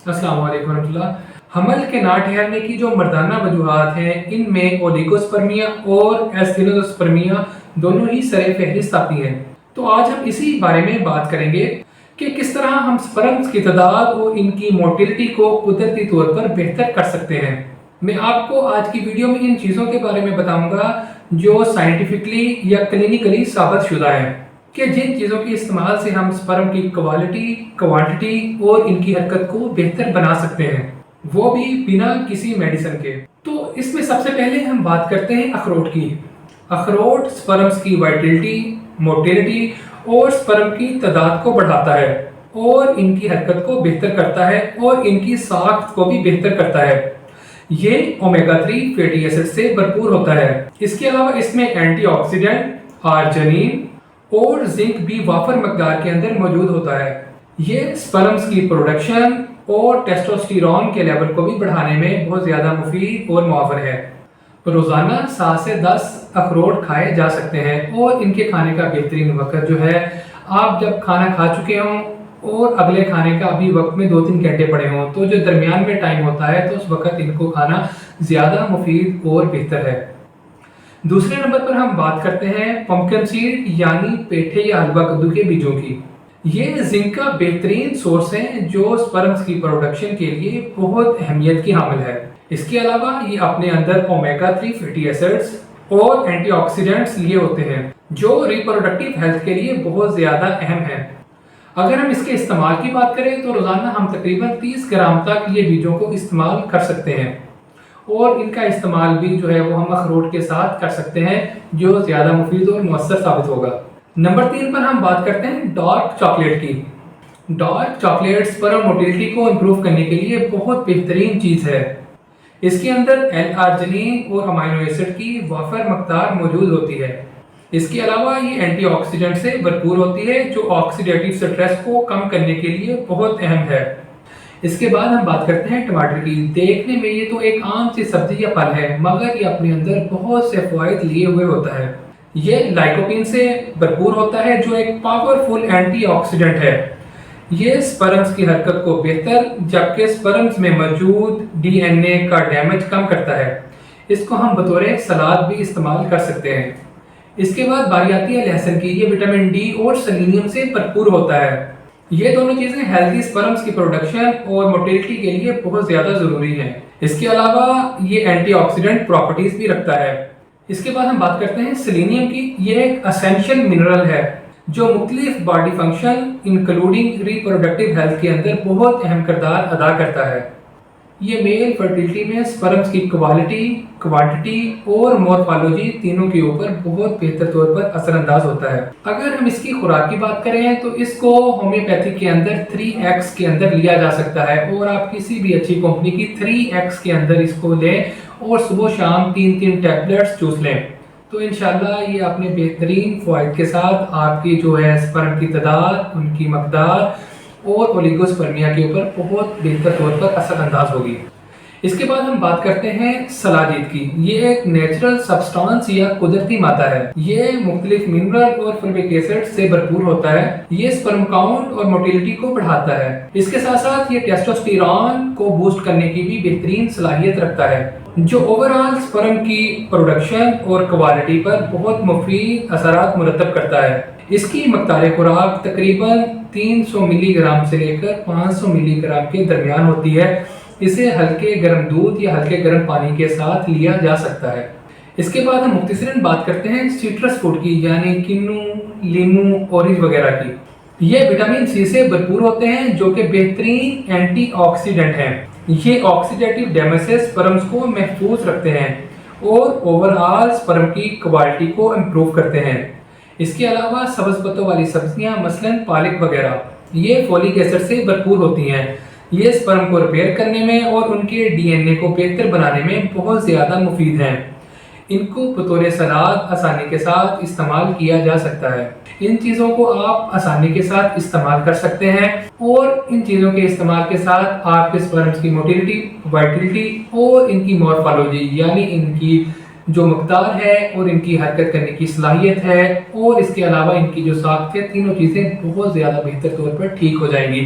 अस्सलाम वालेकुम रहमतुल्लाह। हमल के ना ठहरने की जो मर्दाना वजूहात हैं, इनमें ओलिगोस्पर्मिया और एस्टेनोस्पर्मिया दोनों ही सरे फहरिस्त आती हैं। तो आज हम इसी बारे में बात करेंगे कि किस तरह हम स्पर्म्स की तादाद और इनकी मोटिलिटी को कुदरती तौर पर बेहतर कर सकते हैं। मैं आपको आज की वीडियो में इन चीज़ों के बारे में बताऊंगा जो साइंटिफिकली या क्लिनिकली साबित शुदा है कि जिन चीज़ों के इस्तेमाल से हम स्पर्म की क्वालिटी, क्वांटिटी और इनकी हरकत को बेहतर बना सकते हैं, वो भी बिना किसी मेडिसिन के। तो इसमें सबसे पहले हम बात करते हैं अखरोट की। अखरोट स्पर्म्स की वाइटलिटी, मोटिलिटी और स्पर्म की तादाद को बढ़ाता है और इनकी हरकत को बेहतर करता है और इनकी साख्त को भी बेहतर करता है। ये ओमेगा 3 फैटी एसिड से भरपूर होता है। इसके अलावा इसमें एंटीऑक्सीडेंट, आर्जिनिन और जिंक भी वाफर मकदार के अंदर मौजूद होता है। ये स्पर्म्स की प्रोडक्शन और टेस्टोस्टेरोन के लेवल को भी बढ़ाने में बहुत ज़्यादा मुफीद और मुआवन है। रोज़ाना 7 से 10 अखरोट खाए जा सकते हैं और इनके खाने का बेहतरीन वक्त जो है, आप जब खाना खा चुके हों और अगले खाने का अभी वक्त में 2-3 घंटे पड़े हों, तो जो दरमियान में टाइम होता है तो उस वक्त इनको खाना ज़्यादा मुफीद और बेहतर है। दूसरे नंबर पर हम बात करते हैं पम्पकिन सीड यानी पेठे या हलवा कद्दू के बीजों की। ये जिंक का बेहतरीन सोर्स है जो स्पर्म्स की प्रोडक्शन के लिए बहुत अहमियत की हामिल है। इसके अलावा ये अपने अंदर ओमेगा 3 फैटी एसिड्स और एंटीऑक्सीडेंट्स लिए होते हैं जो रिप्रोडक्टिव हेल्थ के लिए बहुत ज़्यादा अहम है। अगर हम इसके इस्तेमाल की बात करें तो रोज़ाना हम तकरीबन 30 ग्राम तक ये बीजों को इस्तेमाल कर सकते हैं और इनका इस्तेमाल भी जो है वो हम अखरोट के साथ कर सकते हैं जो ज़्यादा मुफीद और मुअस्सर साबित होगा। नंबर 3 पर हम बात करते हैं डार्क चॉकलेट की। डार्क चॉकलेट स्पर्म मोटिलिटी को इम्प्रूव करने के लिए बहुत बेहतरीन चीज़ है। इसके अंदर एल-आर्जिनिन और अमाइनो एसिड की वाफर मकदार मौजूद होती है। इसके अलावा ये एंटीऑक्सीडेंट से भरपूर होती है जो ऑक्सीडेटिव स्ट्रेस को कम करने के लिए बहुत अहम है। इसके बाद हम बात करते हैं टमाटर की। देखने में ये तो एक आम सी सब्जी या फल है, मगर ये अपने अंदर बहुत से फ़वाइद लिए हुए होता है। ये लाइकोपीन से भरपूर होता है जो एक पावरफुल एंटीऑक्सीडेंट है। ये स्पर्म्स की हरकत को बेहतर, जबकि स्पर्म्स में मौजूद डीएनए का डैमेज कम करता है। इसको हम बतौर सलाद भी इस्तेमाल कर सकते हैं। इसके बाद बारी आती है लहसुन की। ये विटामिन डी और सेलेनियम से भरपूर होता है। ये दोनों चीज़ें हेल्थी स्पर्म्स की प्रोडक्शन और मोटिलिटी के लिए बहुत ज़्यादा ज़रूरी हैं। इसके अलावा ये एंटीऑक्सीडेंट प्रॉपर्टीज़ भी रखता है। इसके बाद हम बात करते हैं सेलेनियम की। ये एक असेंशियल मिनरल है जो मुख्तलिफ body function including reproductive health के अंदर बहुत अहम किरदार अदा करता है। ये मेल फर्टिलिटी में स्पर्म्स की क्वालिटी, क्वांटिटी और मॉर्फोलॉजी तीनों के ऊपर बहुत बेहतर तौर पर असरअंदाज होता है। अगर हम इसकी खुराक की बात करें तो इसको होम्योपैथी के अंदर 3x के अंदर लिया जा सकता है और आप किसी भी अच्छी कंपनी की 3x के अंदर इसको लें और सुबह शाम 3-3 टैबलेट्स चूस लें, तो इंशाल्लाह ये अपने बेहतरीन फ़वाइद के साथ आपकी जो है स्पर्म की तादाद, उनकी मकदार और ओलिगोस्पर्मिया के ऊपर बहुत बेहतर तौर पर असरअंदाज होगी। इसके बाद हम बात करते हैं सलाजीत की। ये एक नेचुरल सब्सटेंस या कुदरती मादा है। ये मुख्तलिफ मिनरल और फॉलिक एसिड से भरपूर होता है। ये स्पर्म काउंट और मोटिलिटी को बढ़ाता है। इसके साथ साथ ये टेस्टोस्टेरोन को बूस्ट करने की भी बेहतरीन सलाहियत रखता है जो ओवरऑल स्पर्म की प्रोडक्शन और क्वालिटी पर बहुत मुफीद असरात मुरतब करता है। इसकी मकदार खुराक तकरीबन 300 मिलीग्राम से लेकर 500 मिलीग्राम के दरमियान होती है। इसे हल्के गर्म दूध या हल्के गर्म पानी के साथ लिया जा सकता है। इसके बाद हम मुख्तसरन बात करते हैं सिट्रस फ्रूट की, यानी किन्नू, लीमू, ऑरेंज वगैरह की। ये विटामिन सी से भरपूर होते हैं जो कि बेहतरीन एंटीऑक्सीडेंट हैं। ये ऑक्सीडेटिव डैमेज से स्पर्म्स को महफूज रखते हैं और ओवरऑल स्पर्म की क्वालिटी को इम्प्रूव करते हैं। इसके अलावा सब्ज़ पत्तों वाली सब्जियां मसलन पालक वगैरह, ये फोलिक एसिड से भरपूर होती हैं। ये स्पर्म को रिपेयर करने में और उनके डीएनए को बेहतर बनाने में बहुत ज़्यादा मुफीद हैं। इनको बतौर सलाद आसानी के साथ इस्तेमाल किया जा सकता है। इन चीज़ों को आप आसानी के साथ इस्तेमाल कर सकते हैं और इन चीज़ों के इस्तेमाल के साथ आपके स्पर्म्स की मोटिलिटी, वाइटलिटी और इनकी मॉर्फोलॉजी यानी इनकी जो मकदार है और इनकी हरकत करने की सलाहियत है और इसके अलावा इनकी जो साख्त है, तीनों चीज़ें बहुत ज़्यादा बेहतर तौर पर ठीक हो जाएंगी।